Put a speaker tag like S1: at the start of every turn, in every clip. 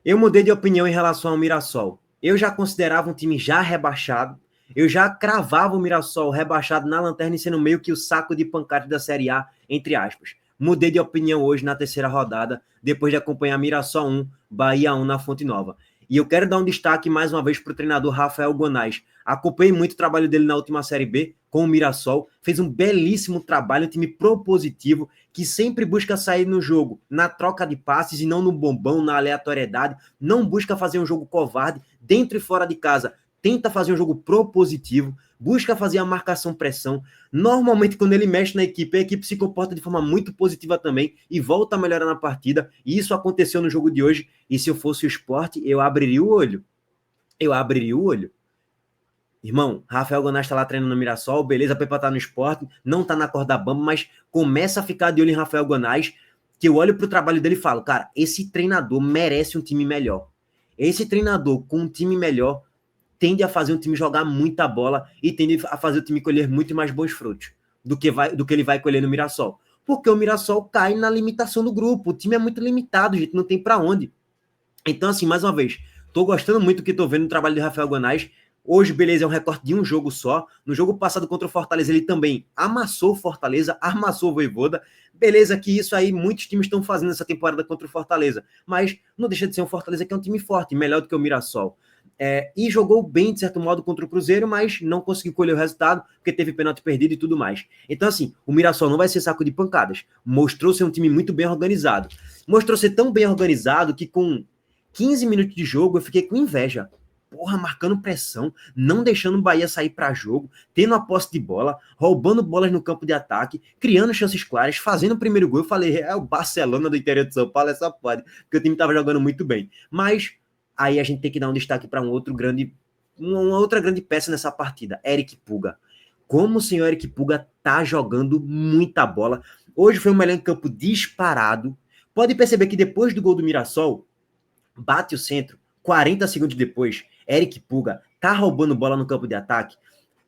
S1: Eu mudei de opinião em relação ao Mirassol. Eu já considerava um time já rebaixado. Eu já cravava o Mirassol rebaixado na lanterna e sendo meio que o saco de pancada da Série A, entre aspas. Mudei de opinião hoje na terceira rodada, depois de acompanhar Mirassol 1, Bahia 1 na Fonte Nova. E eu quero dar um destaque mais uma vez para o treinador Rafael Gonais. Acompanhei muito o trabalho dele na última Série B com o Mirassol. Fez um belíssimo trabalho, um time propositivo, que sempre busca sair no jogo na troca de passes e não no bombão, na aleatoriedade. Não busca fazer um jogo covarde dentro e fora de casa. Tenta fazer um jogo propositivo, busca fazer a marcação-pressão. Normalmente, quando ele mexe na equipe, a equipe se comporta de forma muito positiva também e volta a melhorar na partida. E isso aconteceu no jogo de hoje. E se eu fosse o Sport, eu abriria o olho. Eu abriria o olho. Irmão, Rafael Gonás tá lá treinando no Mirassol, beleza, Pepa tá no Sport, não tá na corda bamba, mas começa a ficar de olho em Rafael Gonás, que eu olho pro trabalho dele e falo, cara, esse treinador merece um time melhor. Esse treinador com um time melhor tende a fazer o time jogar muita bola e tende a fazer o time colher muito mais bons frutos do que ele vai colher no Mirassol. Porque o Mirassol cai na limitação do grupo, o time é muito limitado, gente, não tem para onde. Então, assim, mais uma vez, tô gostando muito do que tô vendo no trabalho de Rafael Gonás. Hoje, beleza, é um recorte de um jogo só. No jogo passado contra o Fortaleza, ele também amassou o Fortaleza, amassou o Vojvoda. Beleza que isso aí muitos times estão fazendo essa temporada contra o Fortaleza. Mas não deixa de ser um Fortaleza que é um time forte, melhor do que o Mirassol. E jogou bem, de certo modo, contra o Cruzeiro, mas não conseguiu colher o resultado, porque teve pênalti perdido e tudo mais. Então, assim, o Mirassol não vai ser saco de pancadas. Mostrou ser um time muito bem organizado. Mostrou ser tão bem organizado que com 15 minutos de jogo eu fiquei com inveja. Porra, marcando pressão, não deixando o Bahia sair para jogo, tendo a posse de bola, roubando bolas no campo de ataque, criando chances claras, fazendo o primeiro gol. Eu falei, é o Barcelona do interior de São Paulo, essa pode, porque o time estava jogando muito bem. Mas aí a gente tem que dar um destaque para uma outra grande peça nessa partida, Eric Puga. Como o senhor Eric Puga tá jogando muita bola. Hoje foi um melhor em campo disparado. Pode perceber que depois do gol do Mirassol, bate o centro, 40 segundos depois, Eric Puga tá roubando bola no campo de ataque,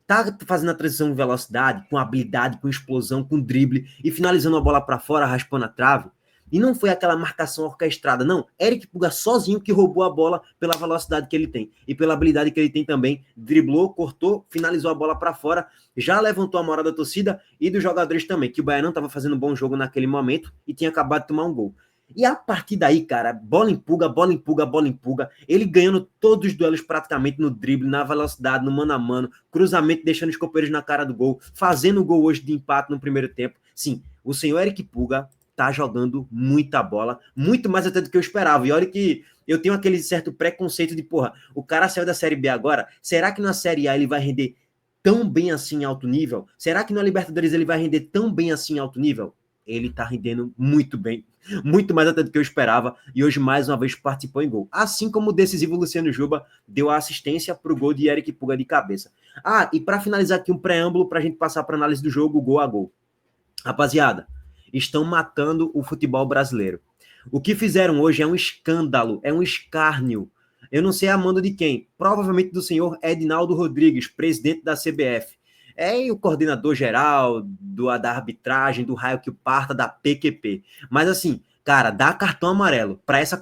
S1: tá fazendo a transição em velocidade, com habilidade, com explosão, com drible e finalizando a bola para fora, raspando a trave. E não foi aquela marcação orquestrada, não. Eric Puga sozinho que roubou a bola pela velocidade que ele tem e pela habilidade que ele tem também. Driblou, cortou, finalizou a bola para fora, já levantou a moral da torcida e dos jogadores também, que o Bahia não estava fazendo um bom jogo naquele momento e tinha acabado de tomar um gol. E a partir daí, cara, bola em pulga, bola em pulga, bola em pulga, ele ganhando todos os duelos praticamente no drible, na velocidade, no mano a mano, cruzamento, deixando os companheiros na cara do gol, fazendo o gol hoje de empate no primeiro tempo. Sim, o senhor Eric Puga tá jogando muita bola, muito mais até do que eu esperava. E olha que eu tenho aquele certo preconceito de, porra, o cara saiu da Série B agora, será que na Série A ele vai render tão bem assim em alto nível? Será que na Libertadores ele vai render tão bem assim em alto nível? Ele tá rendendo muito bem, muito mais até do que eu esperava, e hoje mais uma vez participou em gol. Assim como o decisivo Luciano Juba deu a assistência para o gol de Eric Puga de cabeça. E para finalizar aqui um preâmbulo para a gente passar para análise do jogo, gol a gol. Rapaziada, estão matando o futebol brasileiro. O que fizeram hoje é um escândalo, é um escárnio. Eu não sei a mando de quem, provavelmente do senhor Edinaldo Rodrigues, presidente da CBF. E o coordenador geral da arbitragem, do raio que parta, da PQP. Mas assim, cara, dar cartão amarelo para essa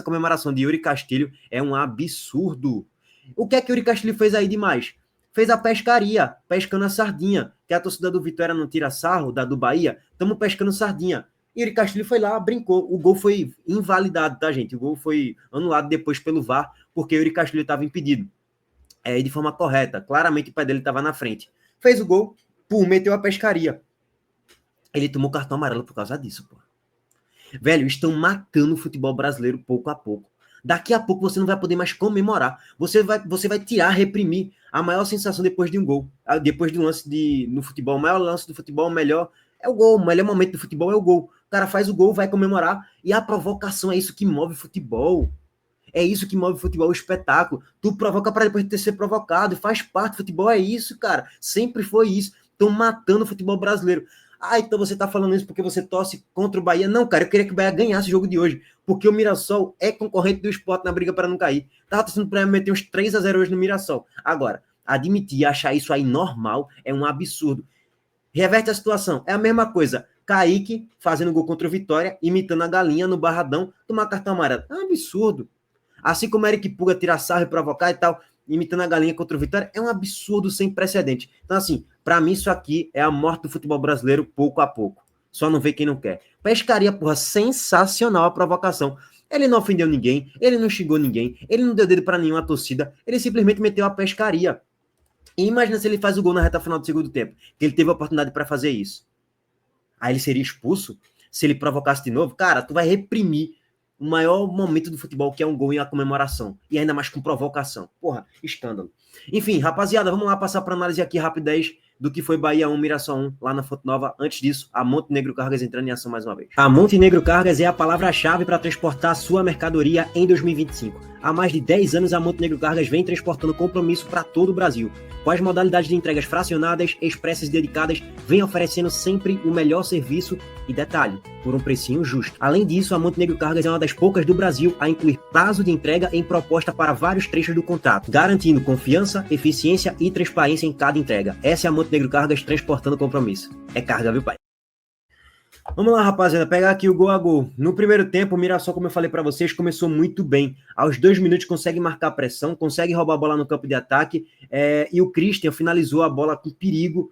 S1: comemoração de Yuri Castilho é um absurdo. O que é que Yuri Castilho fez aí demais? Fez a pescaria, pescando a sardinha, que a torcida do Vitória não tira sarro, da do Bahia, estamos pescando sardinha. Yuri Castilho foi lá, brincou. O gol foi invalidado, tá, gente? O gol foi anulado depois pelo VAR, porque Yuri Castilho estava impedido. De forma correta. Claramente o pai dele estava na frente. Fez o gol, meteu a pescaria. Ele tomou cartão amarelo por causa disso, pô. Velho, estão matando o futebol brasileiro pouco a pouco. Daqui a pouco você não vai poder mais comemorar. Você vai tirar, reprimir a maior sensação depois de um gol. Depois de um lance no futebol. O maior lance do futebol, o melhor é o gol. O melhor momento do futebol é o gol. O cara faz o gol, vai comemorar. E a provocação é isso que move o futebol. É isso que move o futebol, o espetáculo. Tu provoca para depois de ter sido provocado. Faz parte do futebol, é isso, cara. Sempre foi isso. Estão matando o futebol brasileiro. Então você tá falando isso porque você torce contra o Bahia. Não, cara, eu queria que o Bahia ganhasse o jogo de hoje. Porque o Mirassol é concorrente do Sport na briga para não cair. Tava torcendo para meter uns 3-0 hoje no Mirassol. Agora, admitir e achar isso aí normal é um absurdo. Reverte a situação. É a mesma coisa. Kaique fazendo gol contra o Vitória, imitando a galinha no Barradão, tomar cartão amarelo. É um absurdo. Assim como Eric Puga tirar sarro e provocar e tal, imitando a galinha contra o Vitória, é um absurdo sem precedente. Então, assim, para mim isso aqui é a morte do futebol brasileiro pouco a pouco. Só não vê quem não quer. Pescaria, porra, sensacional a provocação. Ele não ofendeu ninguém, ele não xingou ninguém, ele não deu dedo para nenhuma torcida, ele simplesmente meteu a pescaria. E imagina se ele faz o gol na reta final do segundo tempo, que ele teve a oportunidade para fazer isso. Aí ele seria expulso? Se ele provocasse de novo? Cara, tu vai reprimir o maior momento do futebol, que é um gol e a comemoração. E ainda mais com provocação. Porra, escândalo. Enfim, rapaziada, vamos lá passar para análise aqui rapidez do que foi Bahia 1, Mirassol 1, lá na Fonte Nova. Antes disso, a Montenegro Cargas entrando em ação mais uma vez. A Montenegro Cargas é a palavra-chave para transportar sua mercadoria em 2025. Há mais de 10 anos, a Montenegro Cargas vem transportando compromisso para todo o Brasil. Com as modalidades de entregas fracionadas, expressas e dedicadas, vem oferecendo sempre o melhor serviço e detalhe, por um precinho justo. Além disso, a Montenegro Cargas é uma das poucas do Brasil a incluir prazo de entrega em proposta para vários trechos do contrato, garantindo confiança, eficiência e transparência em cada entrega. Essa é a Montenegro Cargas transportando compromisso. É carga, viu, pai? Vamos lá, rapaziada, pegar aqui o gol a gol. No primeiro tempo, o Mirassol, como eu falei para vocês, começou muito bem. Aos 2 minutos consegue marcar a pressão, consegue roubar a bola no campo de ataque, e o Christian finalizou a bola com perigo,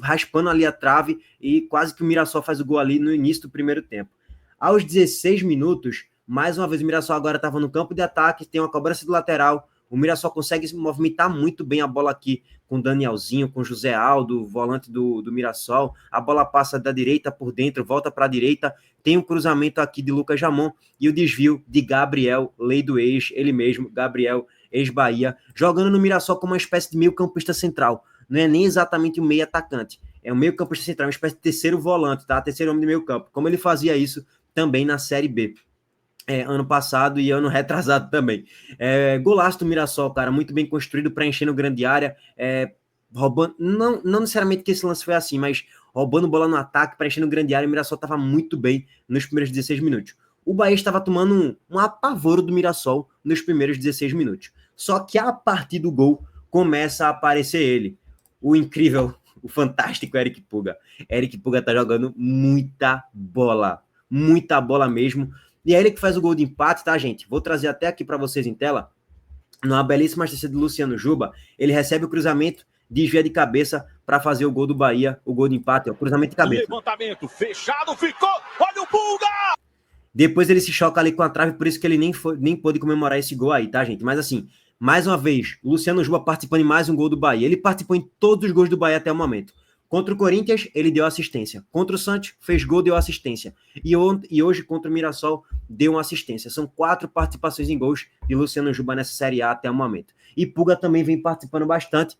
S1: raspando ali a trave, e quase que o Mirassol faz o gol ali no início do primeiro tempo. Aos 16 minutos, mais uma vez o Mirassol agora estava no campo de ataque, tem uma cobrança do lateral, o Mirassol consegue se movimentar muito bem a bola aqui com o Danielzinho, com o José Aldo, volante do Mirassol. A bola passa da direita por dentro, volta para a direita. Tem um cruzamento aqui de Lucas Jamon e o desvio de Gabriel, lei do ex, ele mesmo, Gabriel, ex-Bahia, jogando no Mirassol como uma espécie de meio-campista central. Não é nem exatamente um meio-atacante, é um meio-campista central, uma espécie de terceiro volante, tá? Terceiro homem de meio-campo, como ele fazia isso também na Série B. Ano passado e ano retrasado também. Golaço do Mirassol, cara, muito bem construído, preenchendo grande área, roubando, não necessariamente que esse lance foi assim, mas roubando bola no ataque, preenchendo grande área, o Mirassol estava muito bem nos primeiros 16 minutos. O Bahia estava tomando um apavoro do Mirassol nos primeiros 16 minutos. Só que a partir do gol começa a aparecer ele, o incrível, o fantástico Eric Puga. Eric Puga tá jogando muita bola mesmo. E é ele que faz o gol de empate, tá, gente? Vou trazer até aqui para vocês em tela. Numa belíssima assistência do Luciano Juba, ele recebe o cruzamento, desvia de cabeça para fazer o gol do Bahia, o gol de empate, o cruzamento de cabeça.
S2: Levantamento fechado, ficou, olha o Puga!
S1: Depois ele se choca ali com a trave, por isso que ele nem pôde comemorar esse gol aí, tá, gente? Mas assim, mais uma vez, Luciano Juba participando de mais um gol do Bahia. Ele participou em todos os gols do Bahia até o momento. Contra o Corinthians, ele deu assistência. Contra o Santos, fez gol, deu assistência. E hoje, contra o Mirassol, deu uma assistência. São 4 participações em gols de Luciano Juba nessa Série A até o momento. E Puga também vem participando bastante.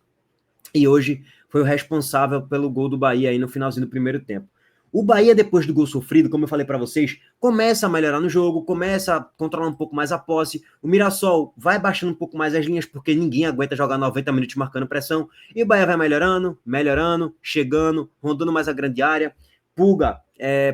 S1: E hoje foi o responsável pelo gol do Bahia aí no finalzinho do primeiro tempo. O Bahia, depois do gol sofrido, como eu falei para vocês, começa a melhorar no jogo, começa a controlar um pouco mais a posse. O Mirassol vai baixando um pouco mais as linhas, porque ninguém aguenta jogar 90 minutos marcando pressão. E o Bahia vai melhorando, chegando, rondando mais a grande área. Puga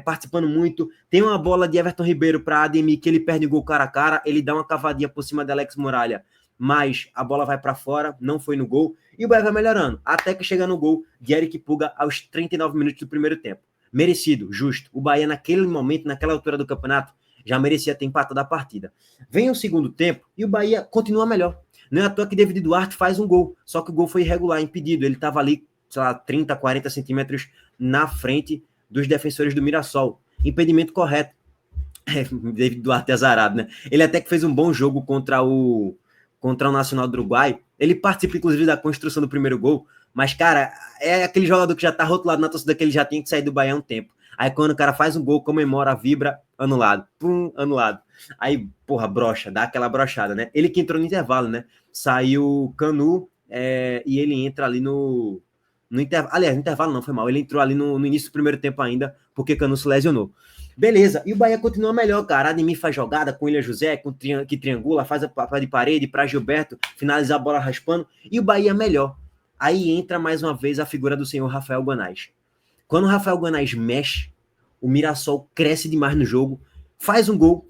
S1: participando muito. Tem uma bola de Everton Ribeiro para Ademir, que ele perde o gol cara a cara. Ele dá uma cavadinha por cima de Alex Muralha, mas a bola vai para fora, não foi no gol. E o Bahia vai melhorando, até que chega no gol de Eric Puga aos 39 minutos do primeiro tempo. Merecido, justo. O Bahia, naquele momento, naquela altura do campeonato, já merecia ter empatado a partida. Vem o segundo tempo e o Bahia continua melhor. Não é à toa que David Duarte faz um gol, só que o gol foi irregular, impedido. Ele estava ali, sei lá, 30, 40 centímetros na frente dos defensores do Mirassol. Impedimento correto. David Duarte azarado, né? Ele até que fez um bom jogo contra o Nacional do Uruguai. Ele participa, inclusive, da construção do primeiro gol. Mas, cara, é aquele jogador que já tá rotulado na torcida que ele já tem que sair do Bahia há um tempo. Aí quando o cara faz um gol, comemora, vibra, anulado. Pum, anulado. Aí, porra, brocha, dá aquela brochada, né? Ele que entrou no intervalo, né? Saiu Canu e ele entra ali no intervalo. Aliás, no intervalo não, foi mal. Ele entrou ali no início do primeiro tempo ainda, porque Canu se lesionou. Beleza, e o Bahia continua melhor, cara. Ademir faz jogada com o William José, que triangula, faz a papel de parede para Gilberto, finalizar a bola raspando, e o Bahia melhor. Aí entra mais uma vez a figura do senhor Rafael Guanais. Quando o Rafael Guanais mexe, o Mirassol cresce demais no jogo, faz um gol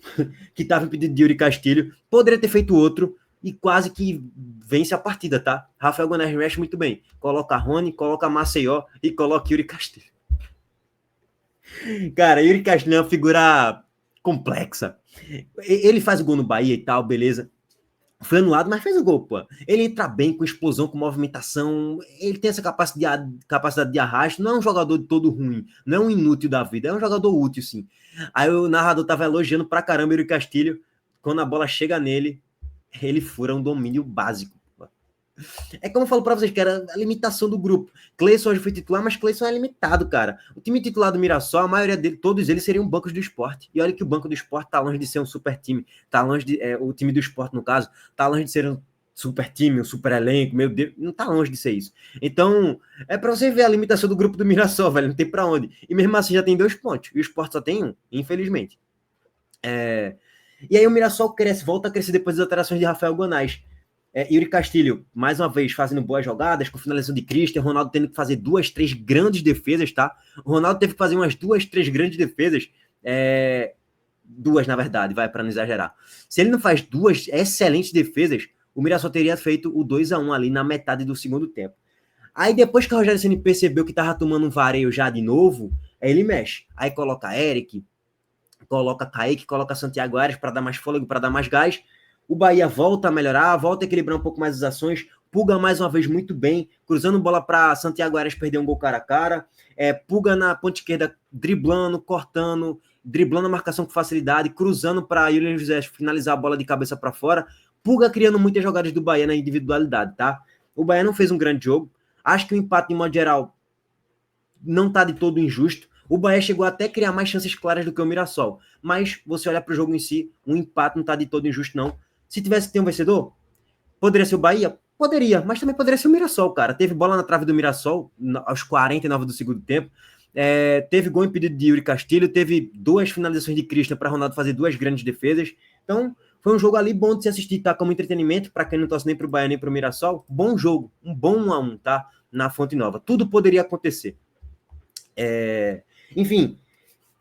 S1: que estava impedido de Yuri Castilho, poderia ter feito outro e quase que vence a partida, tá? Rafael Guanais mexe muito bem. Coloca Rony, coloca Maceió e coloca Yuri Castilho. Cara, Yuri Castilho é uma figura complexa. Ele faz o gol no Bahia e tal, beleza. Foi anulado, mas fez o gol, pô. Ele entra bem com explosão, com movimentação. Ele tem essa capacidade de arrasto. Não é um jogador todo ruim. Não é um inútil da vida. É um jogador útil, sim. Aí o narrador tava elogiando pra caramba o Yuri Castilho. Quando a bola chega nele, ele fura um domínio básico. É como eu falo pra vocês, que era a limitação do grupo. Cleison hoje foi titular, mas Cleison é limitado, cara. O time titular do Mirassol, a maioria dele, todos eles seriam bancos do Sport. E olha que o banco do Sport tá longe de ser um super time. Tá longe de. O time do Sport, no caso, tá longe de ser um super time, um super elenco, meu Deus, não tá longe de ser isso. Então, é pra você ver a limitação do grupo do Mirassol, velho, não tem pra onde. E mesmo assim já tem 2 pontos. E o Sport só tem 1, infelizmente. E aí o Mirassol cresce, volta a crescer depois das alterações de Rafael Gonais. Yuri Castilho, mais uma vez, fazendo boas jogadas, com finalização de Christian, Ronaldo tendo que fazer 2, 3 grandes defesas, tá? O Ronaldo teve que fazer umas 2, 3 grandes defesas, 2, na verdade, vai, para não exagerar. Se ele não faz 2 excelentes defesas, o Mirassol teria feito o 2-1 ali na metade do segundo tempo. Aí depois que o Rogério Ceni percebeu que tava tomando um vareio já de novo, aí ele mexe. Aí coloca Eric, coloca Kaique, coloca Santiago Arias para dar mais fôlego, para dar mais gás. O Bahia volta a melhorar, volta a equilibrar um pouco mais as ações. Pulga mais uma vez muito bem, cruzando bola para Santiago Arias perder um gol cara a cara. Pulga na ponta esquerda, driblando, cortando, driblando a marcação com facilidade, cruzando para Yuri José finalizar a bola de cabeça para fora. Pulga criando muitas jogadas do Bahia na individualidade, tá? O Bahia não fez um grande jogo. Acho que o empate, de modo geral, não tá de todo injusto. O Bahia chegou até a criar mais chances claras do que o Mirassol. Mas você olha para o jogo em si, o empate não tá de todo injusto, não. Se tivesse que ter um vencedor, poderia ser o Bahia? Poderia, mas também poderia ser o Mirassol, cara. Teve bola na trave do Mirassol aos 49 do segundo tempo. Teve gol impedido de Yuri Castilho. Teve 2 finalizações de Christian para Ronaldo fazer 2 grandes defesas. Então, foi um jogo ali bom de se assistir, tá? Como entretenimento, para quem não torce nem pro Bahia nem pro Mirassol. Bom jogo, um bom 1-1, tá? Na Fonte Nova. Tudo poderia acontecer. Enfim,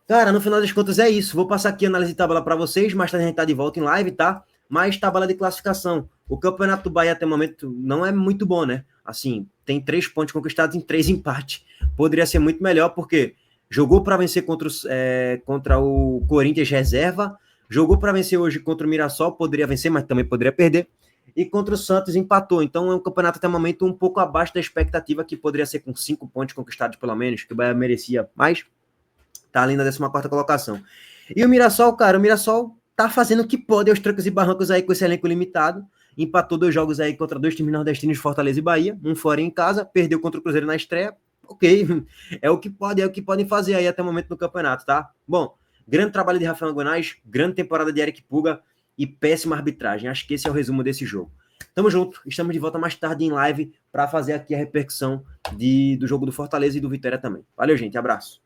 S1: cara, no final das contas é isso. Vou passar aqui a análise de tabela para vocês. Mais tarde a gente tá de volta em live, tá? Mais tabela de classificação. O campeonato do Bahia até o momento não é muito bom, né? Assim, tem 3 pontos conquistados em 3 empates. Poderia ser muito melhor, porque jogou para vencer contra o Corinthians reserva, jogou para vencer hoje contra o Mirassol, poderia vencer, mas também poderia perder. E contra o Santos empatou. Então é um campeonato até o momento um pouco abaixo da expectativa, que poderia ser com 5 pontos conquistados pelo menos, que o Bahia merecia mais. Tá ali na 14ª colocação. E o Mirassol, cara, o Mirassol tá fazendo o que pode aos trancos e barrancos aí com esse elenco limitado. Empatou 2 jogos aí contra 2 times nordestinos, Fortaleza e Bahia, um fora em casa, perdeu contra o Cruzeiro na estreia. Ok, é o que podem fazer aí até o momento no campeonato, tá? Bom, grande trabalho de Rafael Gonais, grande temporada de Eric Pulga e péssima arbitragem. Acho que esse é o resumo desse jogo. Tamo junto, estamos de volta mais tarde em live para fazer aqui a repercussão do jogo do Fortaleza e do Vitória também. Valeu, gente, abraço.